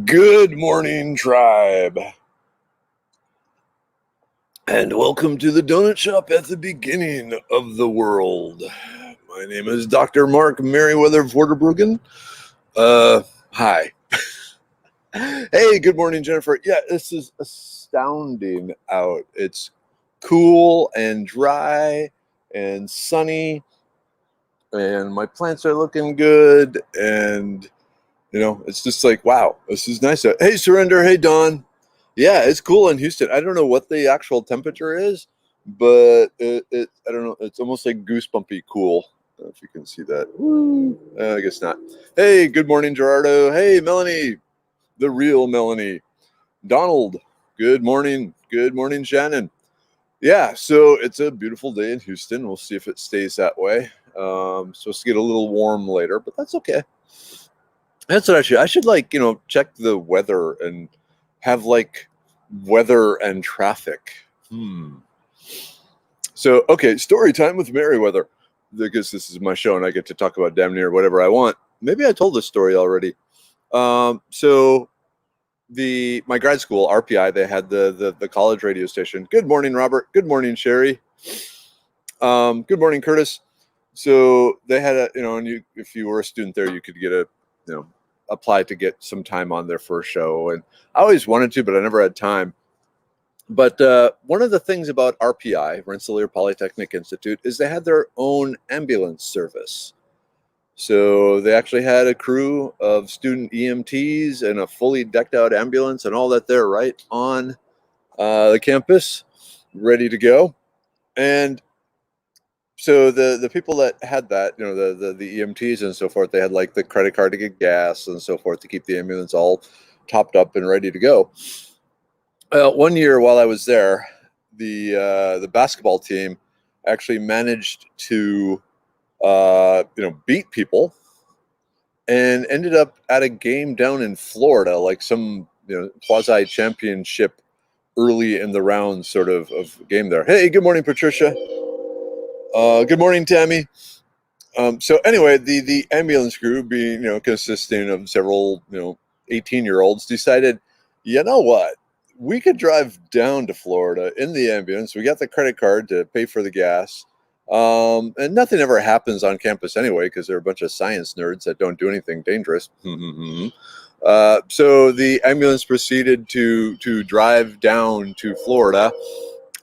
Good morning, tribe, and welcome to the donut shop at the beginning of the world. My name is Dr. Mark Merriweather Vorderbruggen. Hi. Hey, good morning, Jennifer. Yeah, this is astounding out. It's cool and dry and sunny, and my plants are looking good, and it's just like, wow, this is nice. Hey, Surrender. Hey, Dawn. Yeah, it's cool in Houston. I don't know what the actual temperature is, but I don't know. It's almost like goosebumpy cool. I don't know if you can see that. I guess not. Hey, good morning, Gerardo. Hey, Melanie, the real Melanie. Donald, good morning. Good morning, Shannon. Yeah, so it's a beautiful day in Houston. We'll see if it stays that way. Supposed to get a little warm later, but that's okay. That's what I should check the weather and have weather and traffic. So, okay, story time with Merriweather, because this is my show and I get to talk about damn near whatever I want. Maybe I told this story already. So my grad school, RPI, they had the college radio station. Good morning, Robert. Good morning, Sherry. Good morning, Curtis. So they had and if you were a student there, you could get apply to get some time on their first show. And I always wanted to, but I never had time. But one of the things about RPI, Rensselaer Polytechnic Institute, is they had their own ambulance service. So they actually had a crew of student EMTs and a fully decked out ambulance and all that there right on the campus, ready to go. And so the people that had that, the EMTs and so forth, they had like the credit card to get gas and so forth to keep the ambulance all topped up and ready to go. One year while I was there, the basketball team actually managed to beat people and ended up at a game down in Florida, like some quasi championship early in the round sort of game there. Hey, good morning, Patricia. Good morning, Tammy. So anyway, the ambulance crew, being consisting of several 18-year-olds, decided, you know what, we could drive down to Florida in the ambulance. We got the credit card to pay for the gas, and nothing ever happens on campus anyway because they're a bunch of science nerds that don't do anything dangerous. So the ambulance proceeded to drive down to Florida.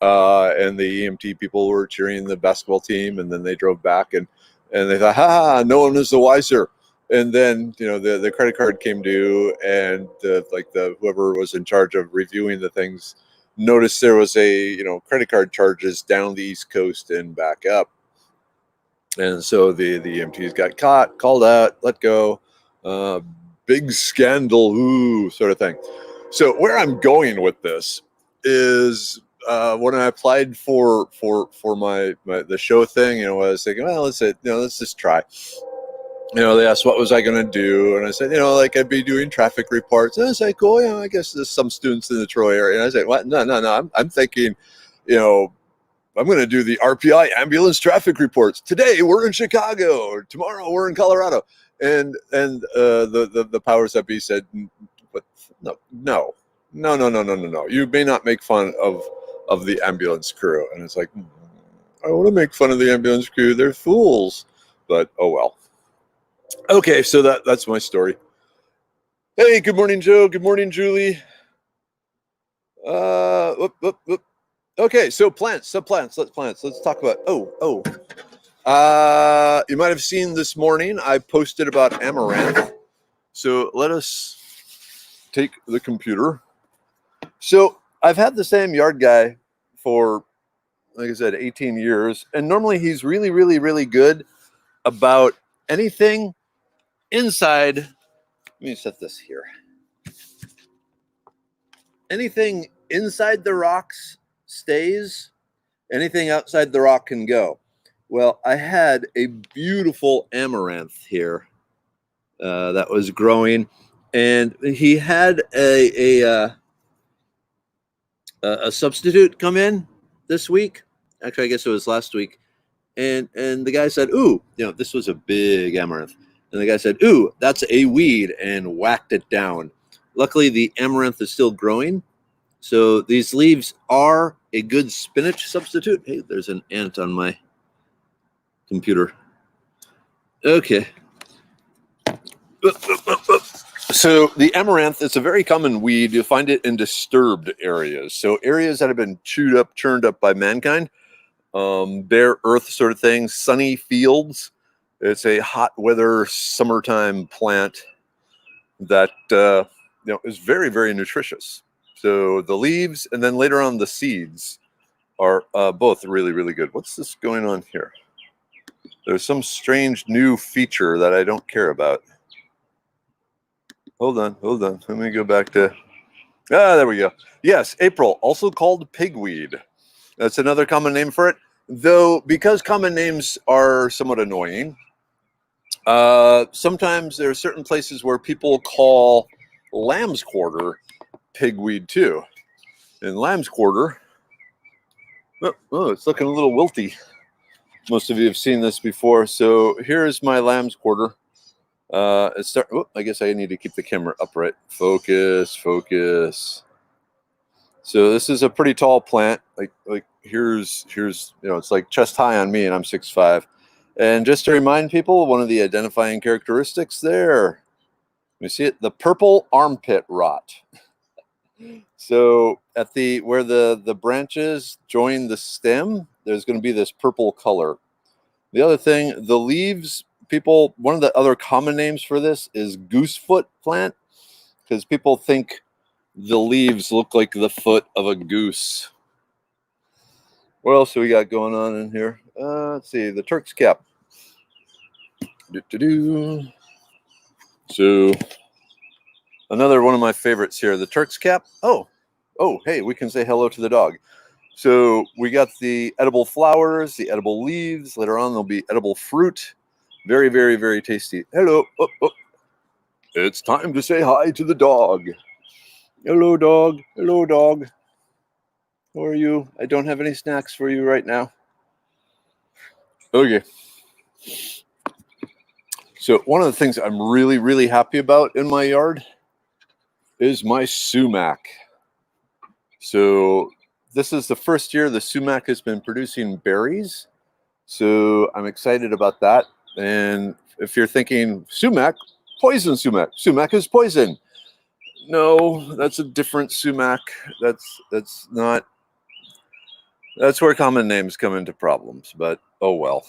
And the EMT people were cheering the basketball team, and then they drove back and they thought, ha, no one is the wiser. And then, the credit card came due, and whoever was in charge of reviewing the things noticed there was credit card charges down the East Coast and back up. And so the EMTs got caught, called out, let go, big scandal, sort of thing. So where I'm going with this is, when I applied for my the show thing, I was thinking, well, let's just try. They asked what was I going to do, and I said, I'd be doing traffic reports. And I was like, cool, I guess there's some students in the Troy area. And I said, what? No. I'm thinking, I'm going to do the RPI ambulance traffic reports. Today we're in Chicago. Tomorrow we're in Colorado. And the powers that be said, but no. You may not make fun of the ambulance crew. And it's like, I want to make fun of the ambulance crew. They're fools. But oh well. Okay, so that's my story. Hey, good morning, Joe. Good morning, Julie. Okay, so plants. Let's talk about. You might have seen this morning I posted about Amaranth. So let us take the computer. So I've had the same yard guy for, like I said, 18 years, and normally he's really, really, really good about anything inside. Let me set this here. Anything inside the rocks stays. Anything outside the rock can go. Well, I had a beautiful amaranth here that was growing, and he had a substitute come in this week. Actually, I guess it was last week, and the guy said, "Ooh, this was a big amaranth," and the guy said, "Ooh, that's a weed," and whacked it down. Luckily, the amaranth is still growing, so these leaves are a good spinach substitute. Hey, there's an ant on my computer. Okay. So the amaranth is a very common weed. You'll find it in disturbed areas. So areas that have been chewed up, churned up by mankind, bare earth sort of thing, sunny fields. It's a hot weather summertime plant that is very, very nutritious. So the leaves and then later on the seeds are both really, really good. What's this going on here? There's some strange new feature that I don't care about. Hold on. Let me go back to, there we go. Yes, April, also called pigweed. That's another common name for it. Though, because common names are somewhat annoying, sometimes there are certain places where people call lamb's quarter pigweed too. And lamb's quarter, it's looking a little wilty. Most of you have seen this before. So here's my lamb's quarter. I guess I need to keep the camera upright. Focus. So this is a pretty tall plant. Like here's it's like chest high on me, and I'm 6'5". And just to remind people, one of the identifying characteristics there, you see it, the purple armpit rot. So at where the branches join the stem, there's going to be this purple color. The other thing, the leaves, one of the other common names for this is goosefoot plant, because people think the leaves look like the foot of a goose. What else do we got going on in here? Let's see, the Turk's cap. So another one of my favorites here, the Turk's cap. Oh, hey, we can say hello to the dog. So we got the edible flowers, the edible leaves. Later on, there'll be edible fruit. Very, very, very tasty. Hello. It's time to say hi to the dog. Hello, dog. Hello, dog. How are you? I don't have any snacks for you right now. Okay. So one of the things I'm really, really happy about in my yard is my sumac. So this is the first year the sumac has been producing berries. So I'm excited about that. And if you're thinking sumac, poison sumac. Sumac is poison. No, that's a different sumac. That's where common names come into problems, but oh well.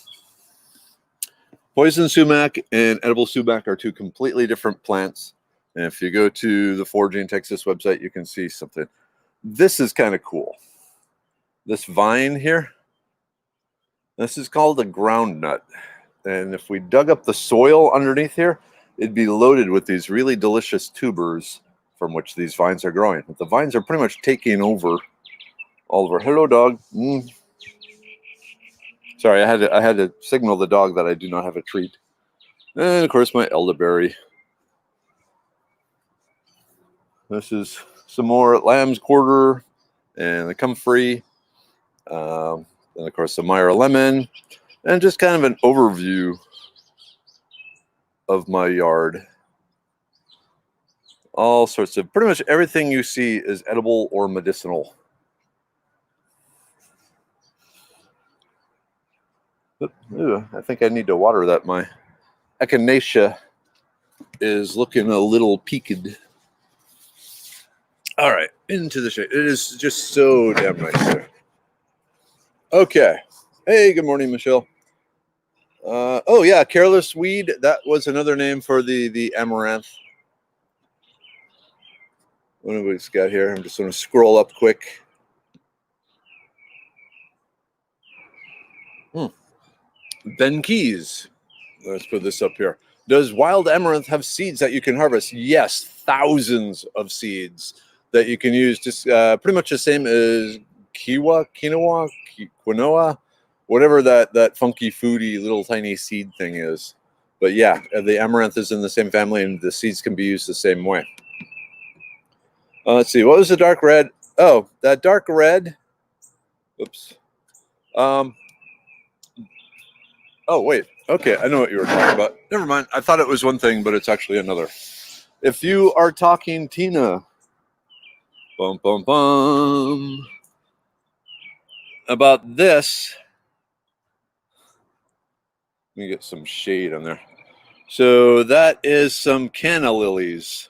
Poison sumac and edible sumac are two completely different plants. And if you go to the Foraging Texas website, you can see something. This is kind of cool. This vine here, this is called a groundnut. And if we dug up the soil underneath here, it'd be loaded with these really delicious tubers from which these vines are growing. But the vines are pretty much taking over all over. Hello, dog. Sorry, I had to signal the dog that I do not have a treat. And of course, my elderberry. This is some more lamb's quarter and the comfrey. And of course, the Meyer lemon. And just kind of an overview of my yard. All sorts of, pretty much everything you see is edible or medicinal. I think I need to water that. My echinacea is looking a little peaked. All right, into the shade. It is just so damn nice there. Okay. Hey, good morning, Michelle. Oh yeah, careless weed. That was another name for the amaranth. What have we got here? I'm just going to scroll up quick. Ben Keys. Let's put this up here. Does wild amaranth have seeds that you can harvest? Yes, thousands of seeds that you can use. Just pretty much the same as quinoa, whatever that funky foody little tiny seed thing is. But yeah, the amaranth is in the same family, and the seeds can be used the same way. Let's see, what was the dark red? Oh, that dark red. Oops. Oh wait. Okay, I know what you were talking about. Never mind. I thought it was one thing, but it's actually another. If you are talking Tina, bum bum bum, about this, let me get some shade on there. So that is some canna lilies.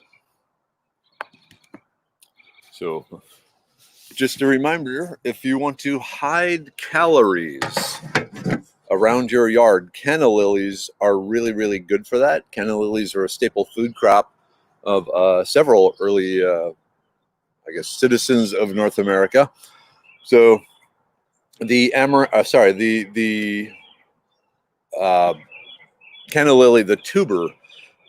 So just a reminder, if you want to hide calories around your yard, canna lilies are really, really good for that. Canna lilies are a staple food crop of several early, I guess, citizens of North America. So the canna lily, the tuber,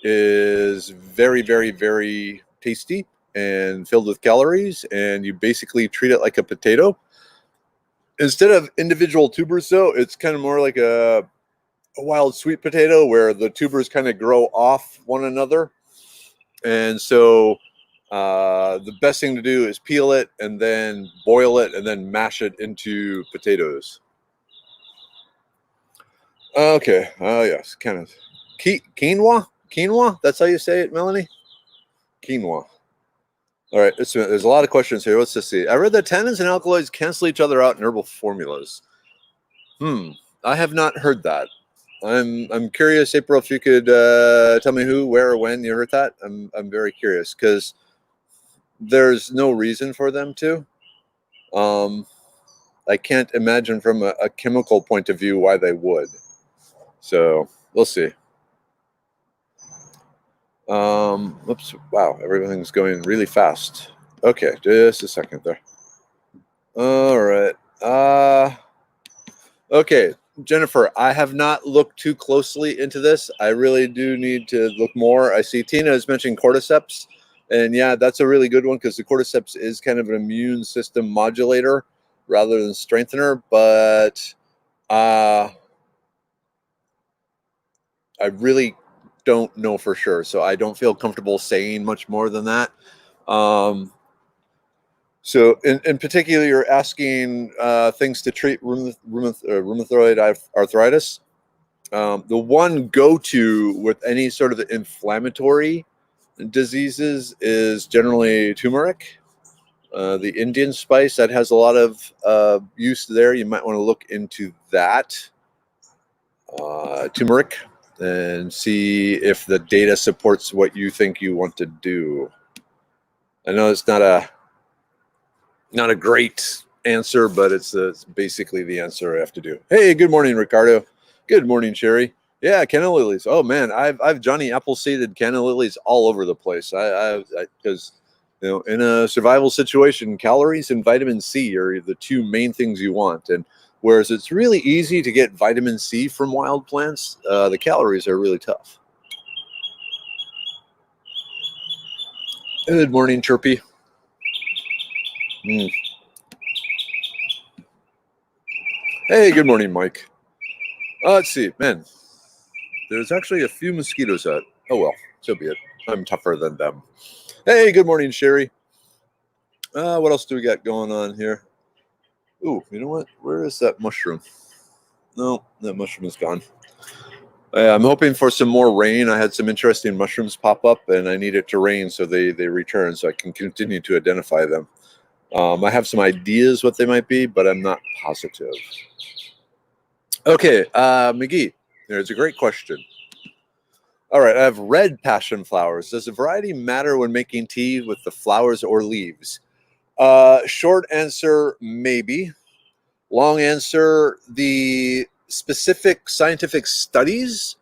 is very, very, very tasty and filled with calories, and you basically treat it like a potato. Instead of individual tubers, though, it's kind of more like a wild sweet potato where the tubers kind of grow off one another. And so the best thing to do is peel it and then boil it and then mash it into potatoes. Okay. Oh, yes. Kind of. Quinoa? Quinoa? That's how you say it, Melanie? Quinoa. All right. There's a lot of questions here. Let's just see. I read that tannins and alkaloids cancel each other out in herbal formulas. I have not heard that. I'm curious, April, if you could tell me who, where, or when you heard that. I'm very curious because there's no reason for them to. I can't imagine from a chemical point of view why they would. So we'll see. Oops, wow, everything's going really fast. Okay, just a second there. All right. Okay, Jennifer, I have not looked too closely into this. I really do need to look more. I see Tina has mentioned cordyceps, and yeah, that's a really good one because the cordyceps is kind of an immune system modulator rather than strengthener, but I really don't know for sure, so I don't feel comfortable saying much more than that. So in particular, you're asking things to treat rheumatoid arthritis. The one go-to with any sort of inflammatory diseases is generally turmeric, the Indian spice that has a lot of use there. You might want to look into that, turmeric, and see if the data supports what you think you want to do. I know it's not a great answer, but it's basically the answer I have to do. Hey, good morning, Ricardo. Good morning, Sherry. Yeah, canna lilies. Oh man, I've Johnny Appleseeded canna lilies all over the place. Because in a survival situation, calories and vitamin C are the two main things you want. And whereas it's really easy to get vitamin C from wild plants, the calories are really tough. Good morning, Chirpy. Hey, good morning, Mike. Let's see, man. There's actually a few mosquitoes out. Oh well, so be it. I'm tougher than them. Hey, good morning, Sherry. What else do we got going on here? Ooh, you know what? Where is that mushroom? No, that mushroom is gone. I'm hoping for some more rain. I had some interesting mushrooms pop up, and I need it to rain so they return so I can continue to identify them. I have some ideas what they might be, but I'm not positive. Okay, McGee, there's a great question. All right, I have red passion flowers. Does the variety matter when making tea with the flowers or leaves? Short answer, maybe. Long answer, the specific scientific studies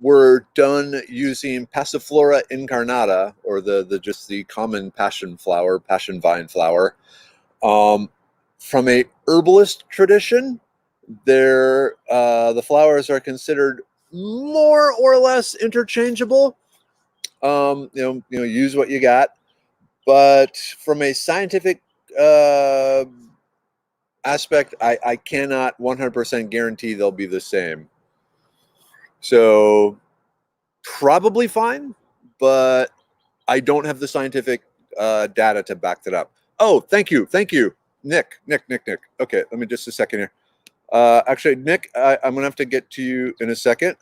were done using Passiflora incarnata, or the common passion vine flower. From a herbalist tradition, the flowers are considered more or less interchangeable. Use what you got. But from a scientific aspect, I cannot 100% guarantee they'll be the same. So probably fine, but I don't have the scientific data to back that up. Oh, thank you, Nick. Okay, let me just a second here. Actually, Nick, I'm gonna have to get to you in a second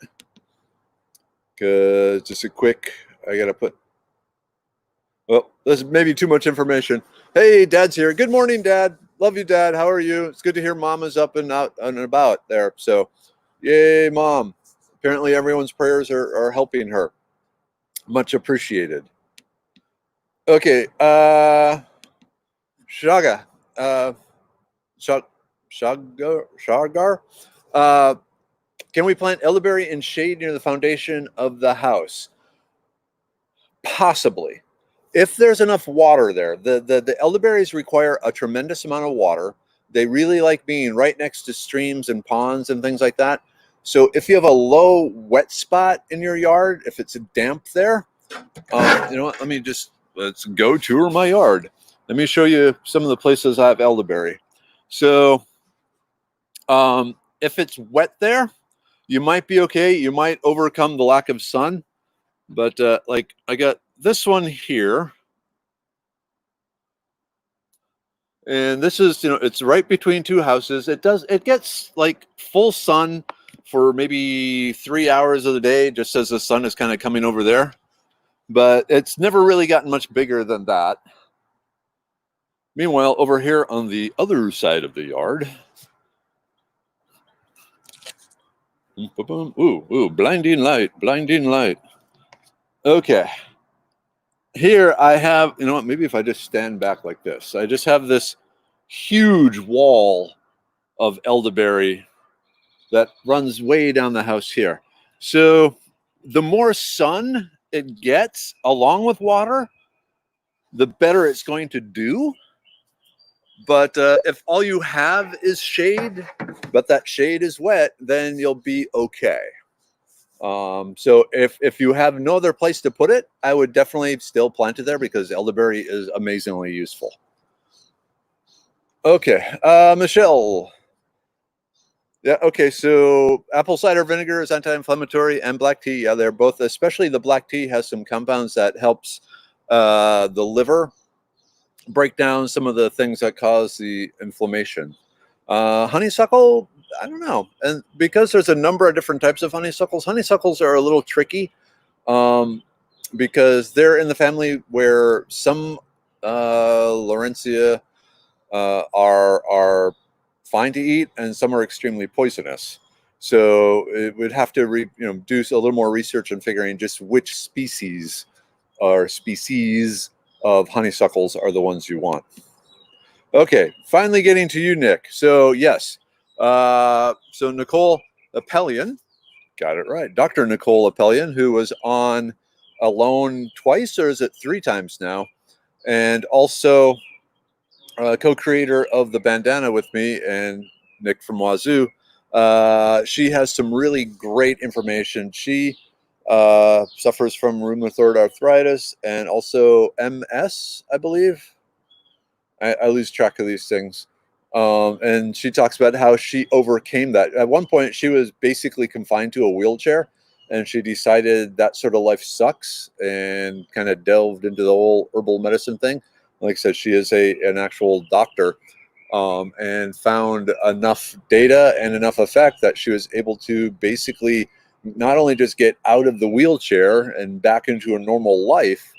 because just a quick. I gotta put. Well, this is maybe too much information. Hey, Dad's here. Good morning, Dad. Love you, Dad. How are you? It's good to hear Mama's up and out and about there. So, yay, Mom. Apparently, everyone's prayers are helping her. Much appreciated. Okay, Shaga, Shagar. Can we plant elderberry in shade near the foundation of the house? Possibly. If there's enough water there. The elderberries require a tremendous amount of water. They really like being right next to streams and ponds and things like that. So if you have a low wet spot in your yard, if it's damp there, you know what? Let's go tour my yard. Let me show you some of the places I have elderberry. So if it's wet there, you might be okay. You might overcome the lack of sun. But like I got this one here. And this is, it's right between two houses. It gets like full sun for maybe 3 hours of the day, just as the sun is kind of coming over there. But it's never really gotten much bigger than that. Meanwhile, over here on the other side of the yard. Ooh, blinding light. Okay. Here I have, maybe if I just stand back like this, I just have this huge wall of elderberry that runs way down the house here. So the more sun it gets along with water, the better it's going to do. But if all you have is shade, but that shade is wet, then you'll be okay. So if you have no other place to put it, I would definitely still plant it there because elderberry is amazingly useful. Okay, Michelle. Yeah, okay, so apple cider vinegar is anti-inflammatory, and black tea, yeah, they're both, especially the black tea has some compounds that helps the liver break down some of the things that cause the inflammation. Honeysuckle, I don't know. And because there's a number of different types of honeysuckles are a little tricky because they're in the family where some Laurencia are fine to eat and some are extremely poisonous. So it would have to do a little more research in figuring just which species of honeysuckles are the ones you want. Okay, finally getting to you, Nick. So yes, so Nicole Appelian, got it right. Dr. Nicole Appelian, who was on Alone twice, or is it 3 times now? And also co-creator of the bandana with me and Nick from Wazoo. She has some really great information. She suffers from rheumatoid arthritis and also MS, I believe. I lose track of these things. And she talks about how she overcame that. At one point, she was basically confined to a wheelchair, and she decided that sort of life sucks and kind of delved into the whole herbal medicine thing. Like I said, she is an actual doctor and found enough data and enough effect that she was able to basically not only just get out of the wheelchair and back into a normal life,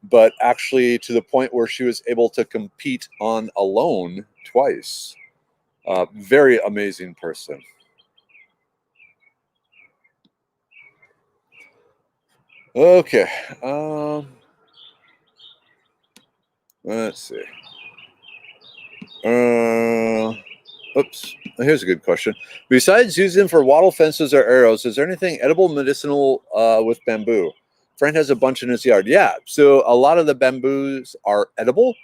but actually to the point where she was able to compete on Alone twice. Very amazing person. Okay. Let's see. Oops. Here's a good question. Besides using them for wattle fences or arrows, is there anything edible medicinal with bamboo? Friend has a bunch in his yard. Yeah. So a lot of the bamboos are edible.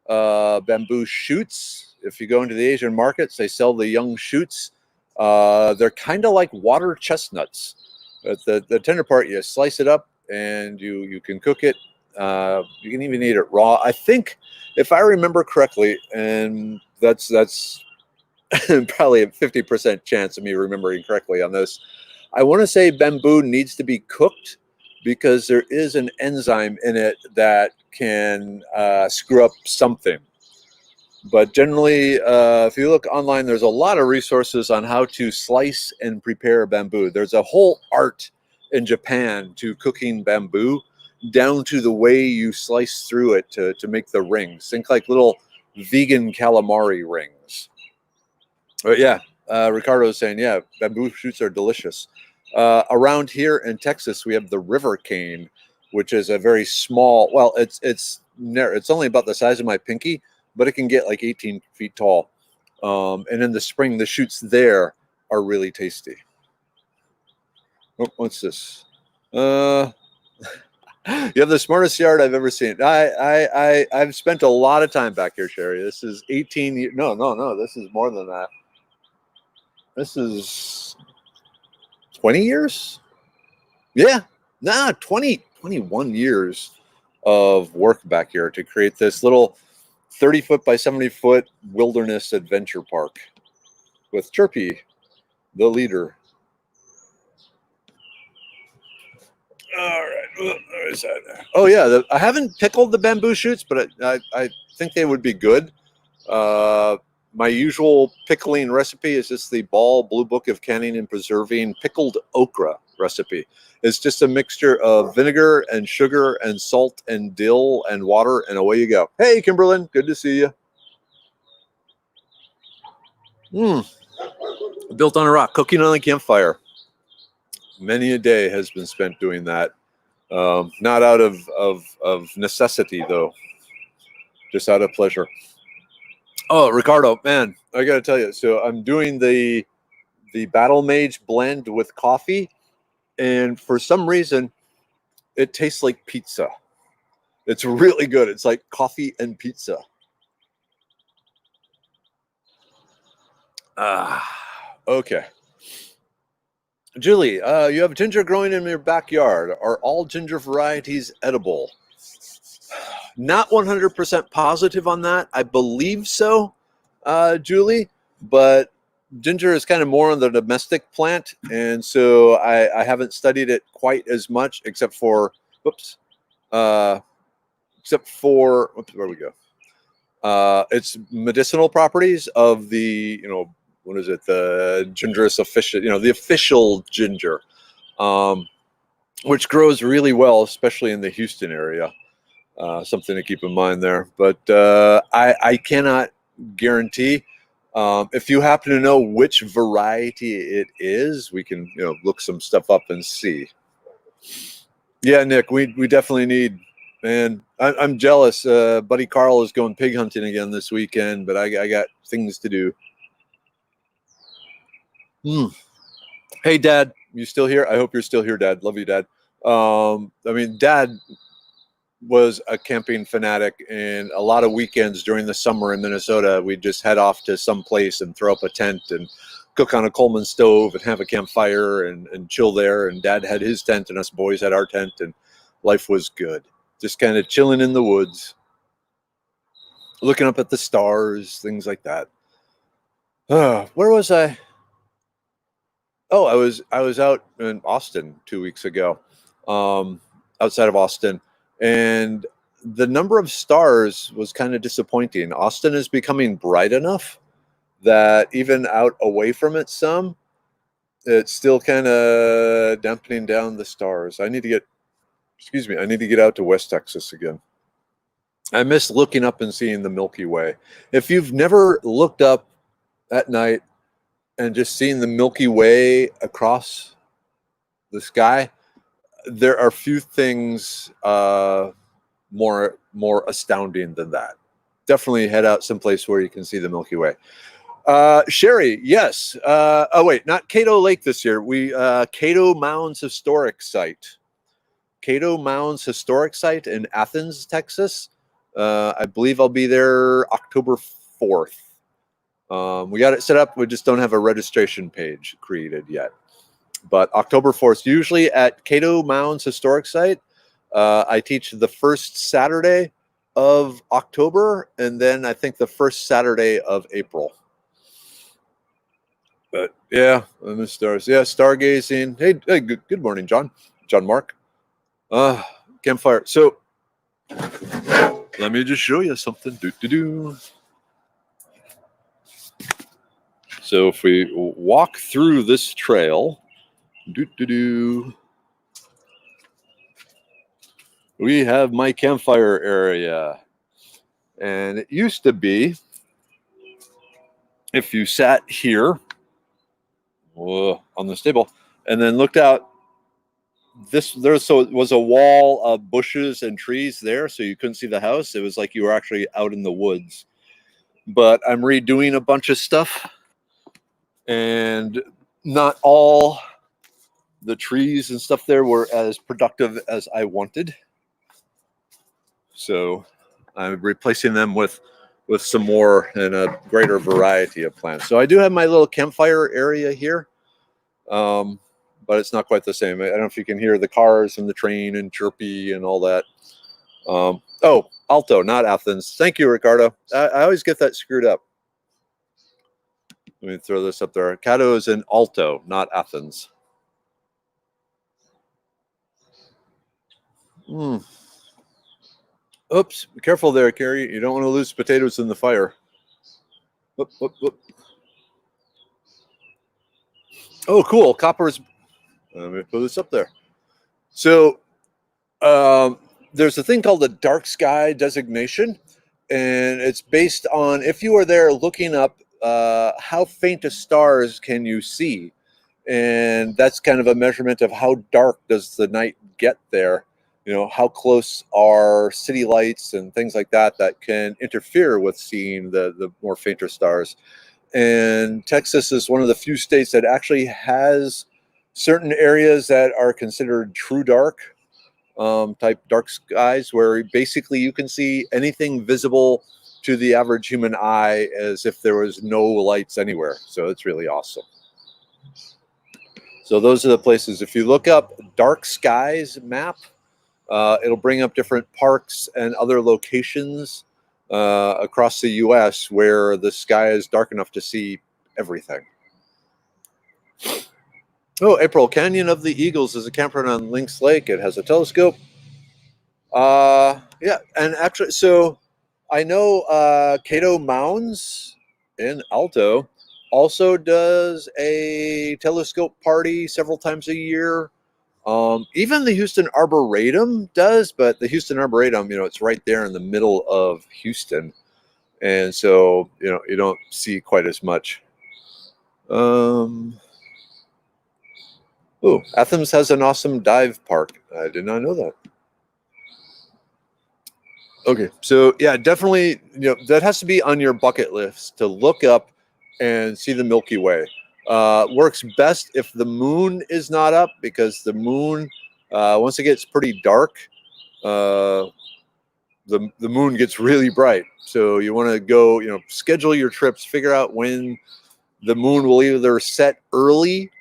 Bamboo shoots. If you go into the Asian markets, they sell the young shoots. They're kind of like water chestnuts. The tender part, you slice it up and you can cook it. You can even eat it raw. I think, if I remember correctly, and that's probably a 50% chance of me remembering correctly on this. I want to say bamboo needs to be cooked because there is an enzyme in it that can screw up something. But generally, if you look online, there's a lot of resources on how to slice and prepare bamboo. There's a whole art in Japan to cooking bamboo, down to the way you slice through it to make the rings. Think like little vegan calamari rings. But yeah, Ricardo is saying, yeah, bamboo shoots are delicious. Around here in Texas, we have the river cane, which is a very small. Well, it's only about the size of my pinky, but it can get like 18 feet tall. And in the spring, the shoots there are really tasty. Oh, what's this? You have the smartest yard I've ever seen. I've spent a lot of time back here, Sherry. This is 18 years. No. This is more than that. This is 20 years? Yeah. 21 years of work back here to create this little 30-foot by 70-foot wilderness adventure park with Chirpy, the leader. All right. Where is that? Oh, yeah. I haven't pickled the bamboo shoots, but I think they would be good. My usual pickling recipe is just the Ball Blue Book of Canning and Preserving pickled okra recipe. It's just a mixture of vinegar and sugar and salt and dill and water, and away you go. Hey, Kimberlyn, good to see you. Built on a rock, cooking on a campfire. Many a day has been spent doing that. Not out of necessity, though, just out of pleasure. Oh, Ricardo, man, I got to tell you. So I'm doing the Battle Mage blend with coffee, and for some reason, it tastes like pizza. It's really good. It's like coffee and pizza. Okay. Julie, you have ginger growing in your backyard. Are all ginger varieties edible? Not 100% positive on that. I believe so, Julie, but ginger is kind of more on the domestic plant, and so I haven't studied it quite as much, except for, where we go. Its medicinal properties of the, what is it? The gingerous official, the official ginger, which grows really well, especially in the Houston area. Something to keep in mind there. But I cannot guarantee. If you happen to know which variety it is, we can look some stuff up and see. Yeah, Nick, we definitely need. Man, I'm jealous. Buddy Carl is going pig hunting again this weekend, but I got things to do. Hey, Dad, you still here? I hope you're still here, Dad. Love you, Dad. Dad was a camping fanatic, and a lot of weekends during the summer in Minnesota, we'd just head off to some place and throw up a tent and cook on a Coleman stove and have a campfire and chill there. And Dad had his tent and us boys had our tent, and life was good. Just kind of chilling in the woods, looking up at the stars, things like that. Where was I? Oh, I was out in Austin 2 weeks ago, outside of Austin, and the number of stars was kind of disappointing. Austin is becoming bright enough that even out away from it some, it's still kind of dampening down the stars. I need to get out to West Texas again. I miss looking up and seeing the Milky Way. If you've never looked up at night and just seeing the Milky Way across the sky, there are few things more astounding than that. Definitely head out someplace where you can see the Milky Way. Sherry, yes. Not Cato Lake this year. Cato Mounds Historic Site. Cato Mounds Historic Site in Athens, Texas. I believe I'll be there October 4th. We got it set up. We just don't have a registration page created yet. But October 4th, usually at Cato Mounds Historic Site. I teach the first Saturday of October, and then I think the first Saturday of April. But yeah, and the stars. Yeah, stargazing. Hey, good morning, John. John Mark. Campfire. So let me just show you something. So if we walk through this trail, we have my campfire area. And it used to be, if you sat here on the table and then looked out, so it was a wall of bushes and trees there, so you couldn't see the house. It was like you were actually out in the woods. But I'm redoing a bunch of stuff, and not all the trees and stuff there were as productive as I wanted. So I'm replacing them with some more and a greater variety of plants. So I do have my little campfire area here, but it's not quite the same. I don't know if you can hear the cars and the train and chirpy and all that. Oh, Alto, not Athens. Thank you, Ricardo. I always get that screwed up. Let me throw this up there. Cato is in Alto, not Athens. Oops, be careful there, Carrie. You don't want to lose potatoes in the fire. Whoop, whoop, whoop. Oh, cool. Copper's. Let me put this up there. So there's a thing called the dark sky designation, and it's based on if you are there looking up how faint a stars can you see, and that's kind of a measurement of how dark does the night get there. You know, how close are city lights and things like that can interfere with seeing the more fainter stars. And Texas is one of the few states that actually has certain areas that are considered true dark, type dark skies, where basically you can see anything visible to the average human eye as if there was no lights anywhere. So it's really awesome. So those are the places. If you look up dark skies map, it'll bring up different parks and other locations across the U.S. where the sky is dark enough to see everything. Oh, April, Canyon of the Eagles is a campground on Lynx Lake. It has a telescope. Yeah, and actually, so I know Cato Mounds in Alto also does a telescope party several times a year. Even the Houston Arboretum does, but the Houston Arboretum, it's right there in the middle of Houston. And so, you don't see quite as much. Oh, Athens has an awesome dive park. I did not know that. Okay, so yeah, definitely, that has to be on your bucket list to look up and see the Milky Way. Works best if the moon is not up, because the moon, once it gets pretty dark, the moon gets really bright. So you want to go, schedule your trips, figure out when the moon will either set early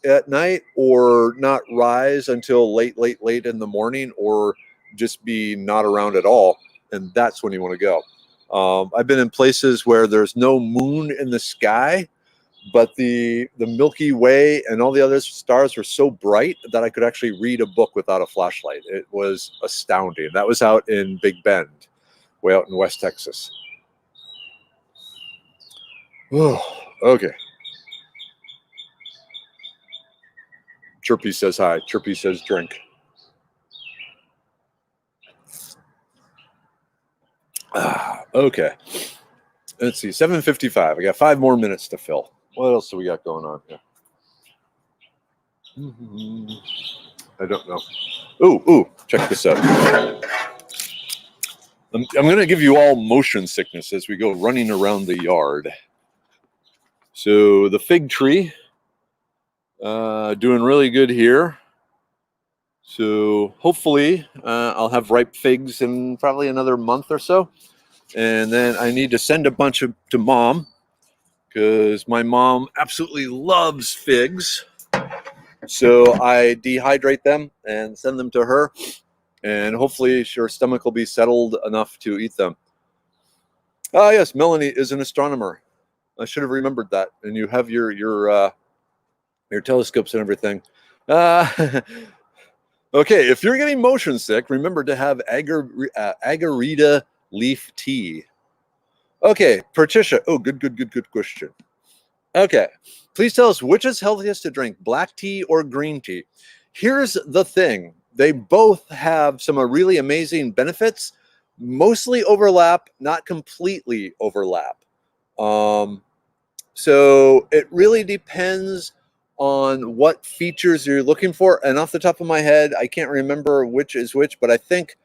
at night or not rise until late in the morning, or just be not around at all. And that's when you want to go. I've been in places where there's no moon in the sky, but the Milky Way and all the other stars were so bright that I could actually read a book without a flashlight. It was astounding. That was out in Big Bend, way out in West Texas. Oh, okay. Chirpy says hi. Chirpy says drink. Okay. Let's see. 7:55. I got 5 more minutes to fill. What else do we got going on here? I don't know. Ooh, check this out. I'm going to give you all motion sickness as we go running around the yard. So the fig tree, doing really good here. So hopefully I'll have ripe figs in probably another month or so. And then I need to send a bunch to Mom, because my mom absolutely loves figs. So I dehydrate them and send them to her, and hopefully her stomach will be settled enough to eat them. Yes, Melanie is an astronomer. I should have remembered that. And you have your telescopes and everything. Uh, okay, if you're getting motion sick, remember to have agarita leaf tea. Okay, Patricia. Oh, good question. Okay, please tell us which is healthiest to drink, black tea or green tea. Here's the thing: they both have some really amazing benefits. Mostly overlap, not completely overlap. Um, so it really depends on what features you're looking for. And off the top of my head, I can't remember which is which, but I think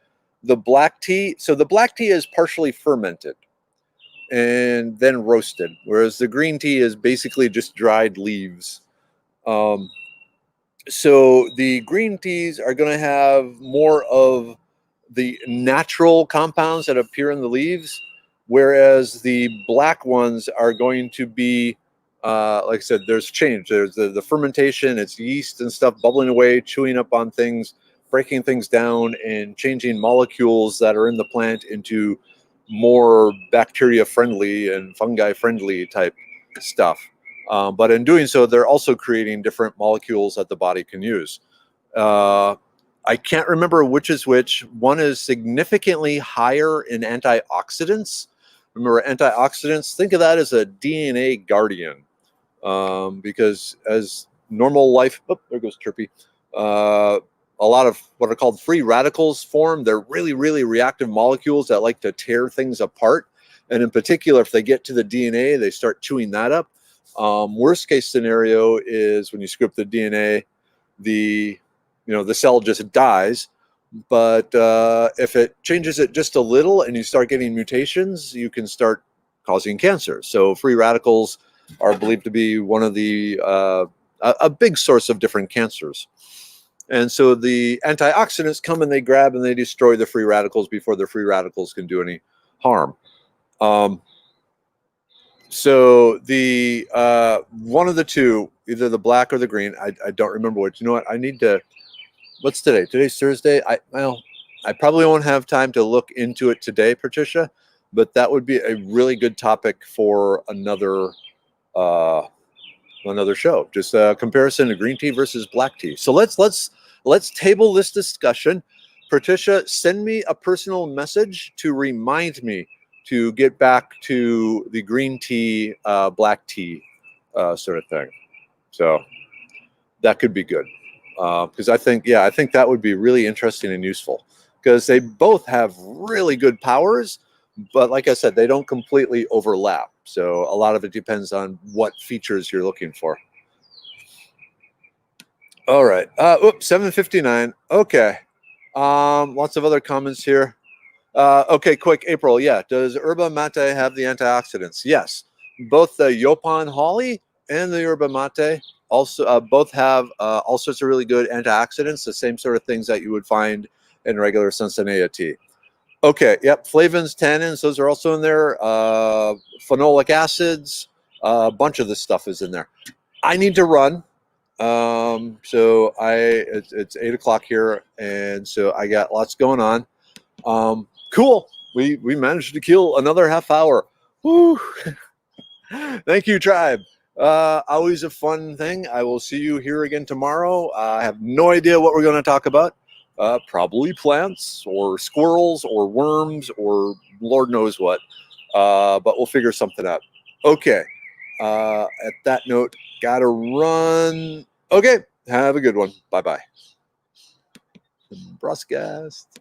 the black tea. So the black tea is partially fermented and then roasted, whereas the green tea is basically just dried leaves. Um, so the green teas are going to have more of the natural compounds that appear in the leaves, whereas the black ones are going to be, like I said, there's change. There's the fermentation, it's yeast and stuff bubbling away, chewing up on things, breaking things down, and changing molecules that are in the plant into more bacteria friendly and fungi friendly type stuff. But in doing so, they're also creating different molecules that the body can use. I can't remember which is which. One is significantly higher in antioxidants. Remember, antioxidants, think of that as a DNA guardian. Because as normal life, oh, there goes Chirpy. A lot of what are called free radicals form. They're really reactive molecules that like to tear things apart. And in particular, if they get to the DNA, they start chewing that up. Worst case scenario is when you screw up the DNA, the cell just dies. But if it changes it just a little and you start getting mutations, you can start causing cancer. So free radicals are believed to be one of the a big source of different cancers. And so the antioxidants come and they grab and they destroy the free radicals before the free radicals can do any harm. So the one of the two, either the black or the green, I don't remember which. You know what? I need to. What's today? Today's Thursday. I probably won't have time to look into it today, Patricia, but that would be a really good topic for another show. Just a comparison of green tea versus black tea. So let's table this discussion. Patricia, send me a personal message to remind me to get back to the green tea, black tea sort of thing. So that could be good. Because I think that would be really interesting and useful because they both have really good powers, but like I said, they don't completely overlap. So a lot of it depends on what features you're looking for. All right. 7:59. Okay. Lots of other comments here. Okay, quick, April. Yeah. Does yerba mate have the antioxidants? Yes. Both the Yopan holly and the yerba mate also both have all sorts of really good antioxidants, the same sort of things that you would find in regular Sansanea tea. Okay, yep, flavins, tannins, those are also in there. Phenolic acids, a bunch of this stuff is in there. I need to run. So it's 8 o'clock here, and so I got lots going on. Cool. We managed to kill another half hour. Woo! Thank you, tribe. Always a fun thing. I will see you here again tomorrow. I have no idea what we're going to talk about. Probably plants or squirrels or worms or Lord knows what. But we'll figure something out. Okay. At that note, gotta run. Okay. Have a good one. Bye-bye. Broadcast.